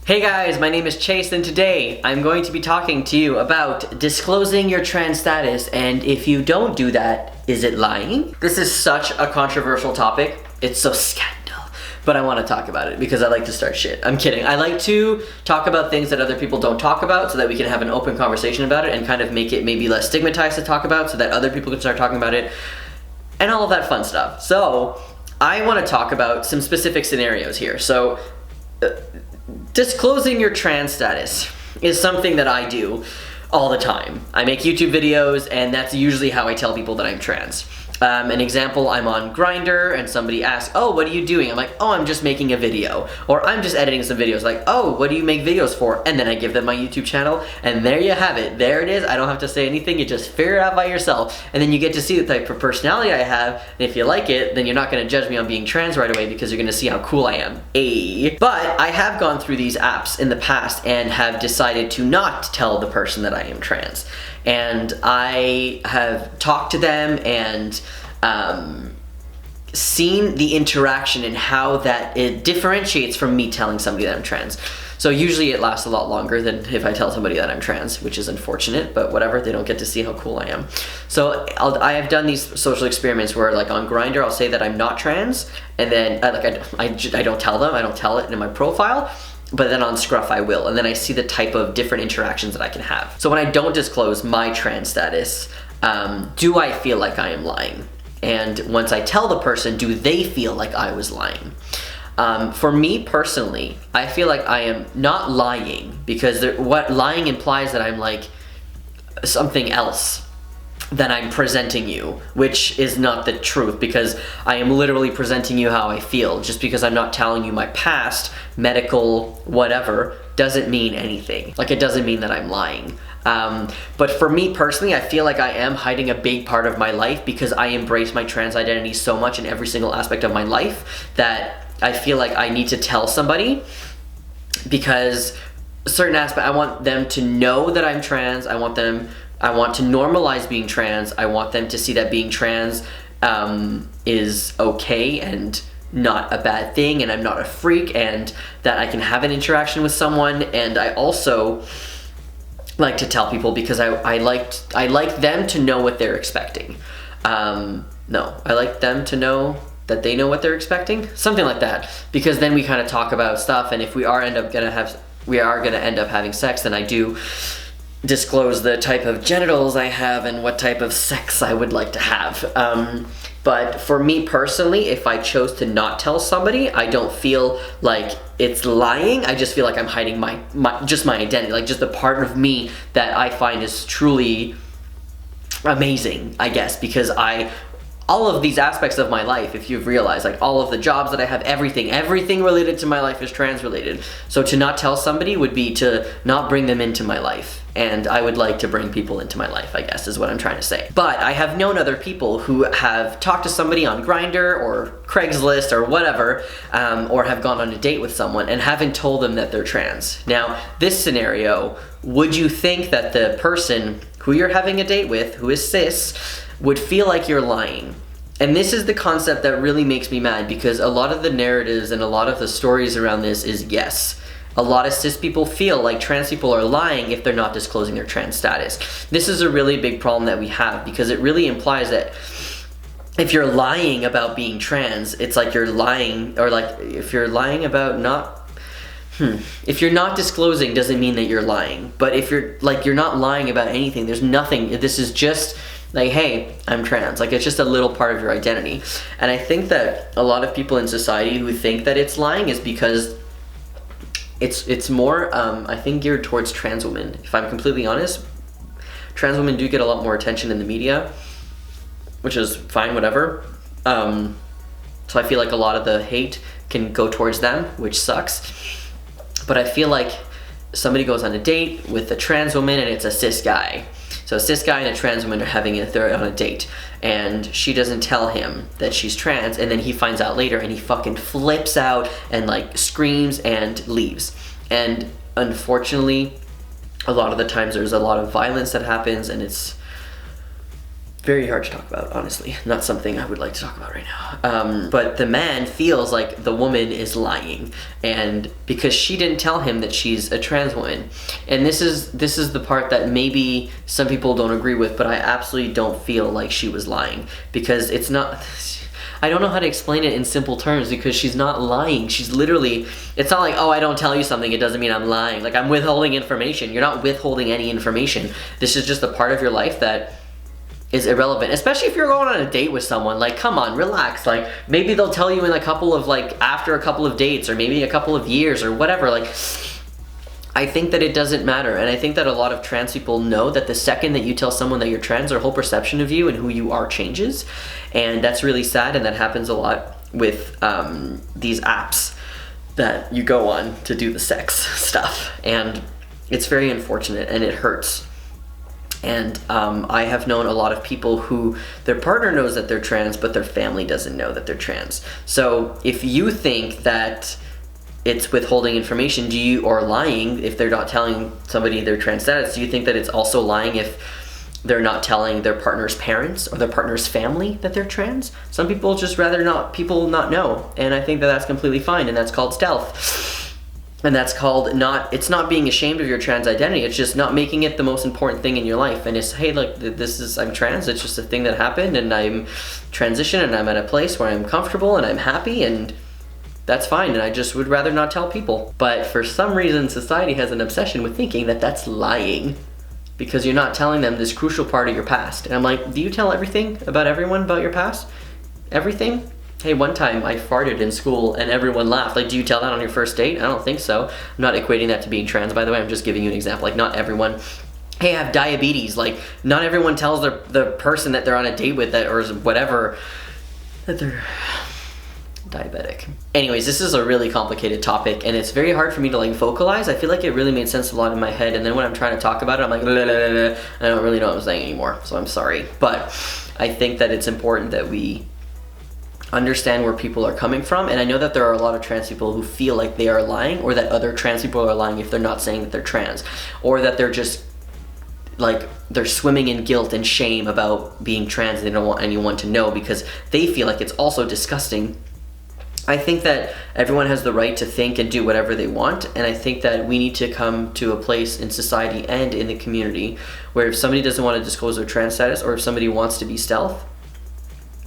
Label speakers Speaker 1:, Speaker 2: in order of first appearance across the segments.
Speaker 1: Hey guys, my name is Chase and today I'm going to be talking to you about disclosing your trans status, and if you don't do that, is it lying? This is such a controversial topic. It's so scandal, but I want to talk about it because I like to start shit. I'm kidding. I like to talk about things that other people don't talk about so that we can have an open conversation about it and kind of make it maybe less stigmatized to talk about so that other people can start talking about it and all of that fun stuff. So I want to talk about some specific scenarios here. So disclosing your trans status is something that I do all the time. I make YouTube videos and that's usually how I tell people that I'm trans. An example, I'm on Grindr and somebody asks, oh, what are you doing? I'm like, oh, I'm just making a video. Or I'm just editing some videos. Like, oh, what do you make videos for? And then I give them my YouTube channel and there you have it. There it is. I don't have to say anything. You just figure it out by yourself. And then you get to see the type of personality I have. And if you like it, then you're not going to judge me on being trans right away because you're going to see how cool I am. But I have gone through these apps in the past and have decided to not tell the person that I am trans. And I have talked to them and seen the interaction and how that it differentiates from me telling somebody that I'm trans. So usually it lasts a lot longer than if I tell somebody that I'm trans, which is unfortunate, but whatever, they don't get to see how cool I am. So I have done these social experiments where, like, on Grindr, I'll say that I'm not trans, and then I don't tell them, I don't tell it in my profile, but then on Scruff I will, and then I see the type of different interactions that I can have. So when I don't disclose my trans status, do I feel like I am lying? And once I tell the person, do they feel like I was lying? For me personally, I feel like I am not lying because what lying implies that I'm like something else than I'm presenting you, which is not the truth because I am literally presenting you how I feel. Just because I'm not telling you my past, medical, whatever, doesn't mean anything. Like, it doesn't mean that I'm lying. But for me personally, I feel like I am hiding a big part of my life because I embrace my trans identity so much in every single aspect of my life that I feel like I need to tell somebody because certain aspect, I want them to know that I'm trans. I want to normalize being trans. I want them to see that being trans is okay and not a bad thing, and I'm not a freak, and that I can have an interaction with someone. And I also like to tell people because I like them to know what they're expecting. I like them to know that they know what they're expecting, something like that, because then we kind of talk about stuff, and if we are gonna end up having sex, then I do disclose the type of genitals I have and what type of sex I would like to have. But for me personally, if I chose to not tell somebody, I don't feel like it's lying. I just feel like I'm hiding my identity, like just the part of me that I find is truly amazing, I guess, because all of these aspects of my life, if you've realized, like all of the jobs that I have, everything related to my life is trans related. So to not tell somebody would be to not bring them into my life. And I would like to bring people into my life, I guess, is what I'm trying to say. But I have known other people who have talked to somebody on Grindr or Craigslist or whatever, or have gone on a date with someone and haven't told them that they're trans. Now, this scenario, would you think that the person who you're having a date with, who is cis, would feel like you're lying? And this is the concept that really makes me mad because a lot of the narratives and a lot of the stories around this is yes. A lot of cis people feel like trans people are lying if they're not disclosing their trans status. This is a really big problem that we have because it really implies that if you're lying about being trans, it's like you're lying, or like if you're lying about not, if you're not disclosing doesn't mean that you're lying. But if you're not lying about anything, there's nothing, this is just like, hey, I'm trans. Like, it's just a little part of your identity. And I think that a lot of people in society who think that it's lying is because it's more, I think, geared towards trans women. If I'm completely honest, trans women do get a lot more attention in the media, which is fine, whatever. So I feel like a lot of the hate can go towards them, which sucks. But I feel like somebody goes on a date with a trans woman and it's a cis guy. So a cis guy and a trans woman they're on a date, and she doesn't tell him that she's trans, and then he finds out later and he fucking flips out and like screams and leaves. And unfortunately, a lot of the times there's a lot of violence that happens, and it's very hard to talk about, honestly. Not something I would like to talk about right now. But the man feels like the woman is lying, and because she didn't tell him that she's a trans woman. And this is the part that maybe some people don't agree with, but I absolutely don't feel like she was lying, because it's not, I don't know how to explain it in simple terms, because she's not lying. She's literally, it's not like, oh, I don't tell you something, it doesn't mean I'm lying. Like, I'm withholding information. You're not withholding any information. This is just a part of your life that is irrelevant, especially if you're going on a date with someone. Like, come on, relax. Like, maybe they'll tell you in a couple of, like, after a couple of dates, or maybe a couple of years, or whatever. Like, I think that it doesn't matter, and I think that a lot of trans people know that the second that you tell someone that you're trans, their whole perception of you and who you are changes, and that's really sad, and that happens a lot with these apps that you go on to do the sex stuff, and it's very unfortunate, and it hurts. And I have known a lot of people who their partner knows that they're trans, but their family doesn't know that they're trans. So if you think that it's withholding information, or lying if they're not telling somebody their trans status, do you think that it's also lying if they're not telling their partner's parents or their partner's family that they're trans? Some people just rather people not know, and I think that that's completely fine, and that's called stealth. And that's called it's not being ashamed of your trans identity, it's just not making it the most important thing in your life. And it's, hey, look, I'm trans, it's just a thing that happened, and I'm transitioned, and I'm at a place where I'm comfortable and I'm happy, and that's fine, and I just would rather not tell people. But for some reason, society has an obsession with thinking that that's lying, because you're not telling them this crucial part of your past. And I'm like, do you tell everything about everyone about your past? Everything? Hey, one time I farted in school and everyone laughed. Like, do you tell that on your first date? I don't think so. I'm not equating that to being trans, by the way. I'm just giving you an example. Like, not everyone, hey, I have diabetes. Like, not everyone tells the person that they're on a date with that, or whatever, that they're diabetic. Anyways, this is a really complicated topic, and it's very hard for me to, like, vocalize. I feel like it really made sense a lot in my head, and then when I'm trying to talk about it, I'm like, blah, blah, blah, blah. I don't really know what I'm saying anymore, so I'm sorry. But I think that it's important that we understand where people are coming from, and I know that there are a lot of trans people who feel like they are lying, or that other trans people are lying if they're not saying that they're trans, or that they're just, like, they're swimming in guilt and shame about being trans, and they don't want anyone to know because they feel like it's also disgusting. I think that everyone has the right to think and do whatever they want, and I think that we need to come to a place in society and in the community where if somebody doesn't want to disclose their trans status, or if somebody wants to be stealth,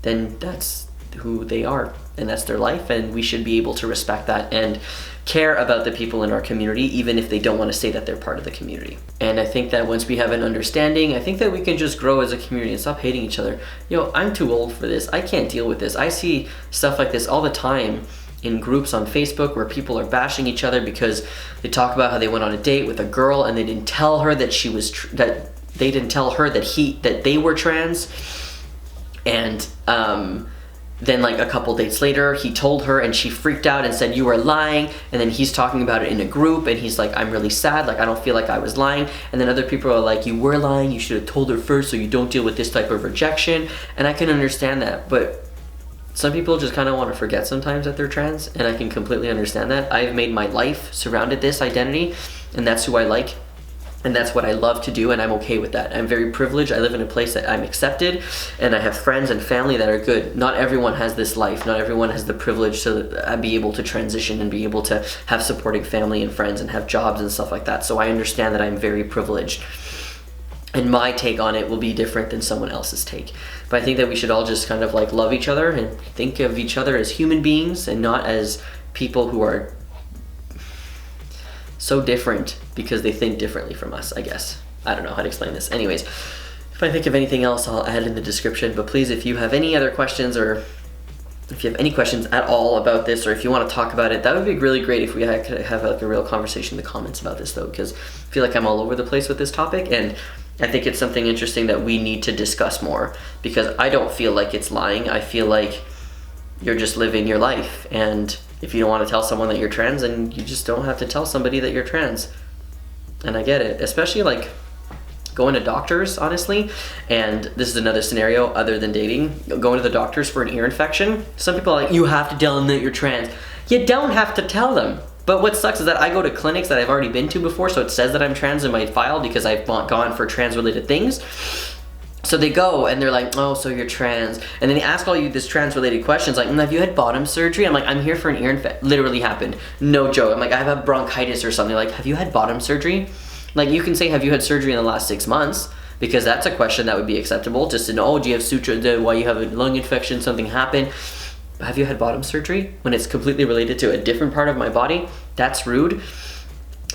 Speaker 1: then that's who they are, and that's their life, and we should be able to respect that and care about the people in our community, even if they don't want to say that they're part of the community. And I think that once we have an understanding, I think that we can just grow as a community and stop hating each other. Yo, I'm too old for this. I can't deal with this. I see stuff like this all the time in groups on Facebook where people are bashing each other because they talk about how they went on a date with a girl and they didn't tell her that she was that they were trans, and then, like, a couple dates later, he told her and she freaked out and said, you were lying. And then he's talking about it in a group and he's like, I'm really sad, like, I don't feel like I was lying. And then other people are like, you were lying, you should have told her first so you don't deal with this type of rejection. And I can understand that, but some people just kind of want to forget sometimes that they're trans, and I can completely understand that. I've made my life surrounded this identity, and that's who I like. And that's what I love to do, and I'm okay with that. I'm very privileged. I live in a place that I'm accepted, and I have friends and family that are good. Not everyone has this life. Not everyone has the privilege to be able to transition and be able to have supporting family and friends and have jobs and stuff like that. So I understand that I'm very privileged. And my take on it will be different than someone else's take. But I think that we should all just kind of, like, love each other and think of each other as human beings and not as people who are so different because they think differently from us, I guess. I don't know how to explain this. Anyways, if I think of anything else, I'll add in the description. But please, if you have any other questions, or if you have any questions at all about this, or if you want to talk about it, that would be really great if we could have, like, a real conversation in the comments about this, though, because I feel like I'm all over the place with this topic, and I think it's something interesting that we need to discuss more, because I don't feel like it's lying. I feel like you're just living your life, and if you don't want to tell someone that you're trans, then you just don't have to tell somebody that you're trans. And I get it, especially, like, going to doctors, honestly, and this is another scenario other than dating, going to the doctors for an ear infection. Some people are like, you have to tell them that you're trans. You don't have to tell them. But what sucks is that I go to clinics that I've already been to before, so it says that I'm trans in my file because I've gone for trans-related things. So they go and they're like, oh, so you're trans. And then they ask all you this trans related questions like, have you had bottom surgery? I'm like, I'm here for an ear infection. Literally happened. No joke. I'm like, I have a bronchitis or something. Like, have you had bottom surgery? Like, you can say, have you had surgery in the last 6 months? Because that's a question that would be acceptable. Just to know, oh, do you have suture, why you have a lung infection, something happened. Have you had bottom surgery? When it's completely related to a different part of my body, that's rude.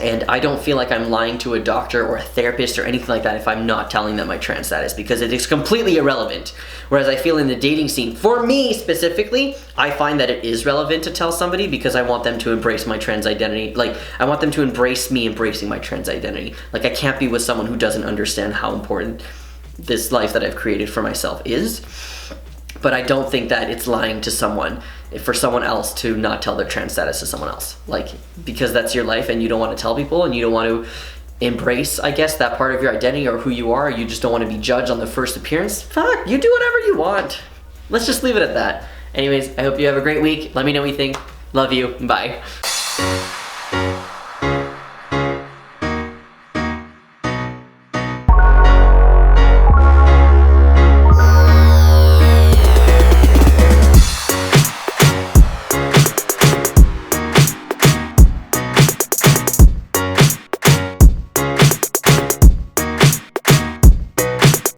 Speaker 1: And I don't feel like I'm lying to a doctor or a therapist or anything like that if I'm not telling them my trans status, because it is completely irrelevant. Whereas I feel in the dating scene, for me specifically, I find that it is relevant to tell somebody because I want them to embrace my trans identity. Like, I want them to embrace me embracing my trans identity. Like, I can't be with someone who doesn't understand how important this life that I've created for myself is. But I don't think that it's lying to someone for someone else to not tell their trans status to someone else. Like, because that's your life and you don't want to tell people and you don't want to embrace, I guess, that part of your identity or who you are, or you just don't want to be judged on the first appearance. Fuck, you do whatever you want. Let's just leave it at that. Anyways, I hope you have a great week. Let me know what you think. Love you. Bye.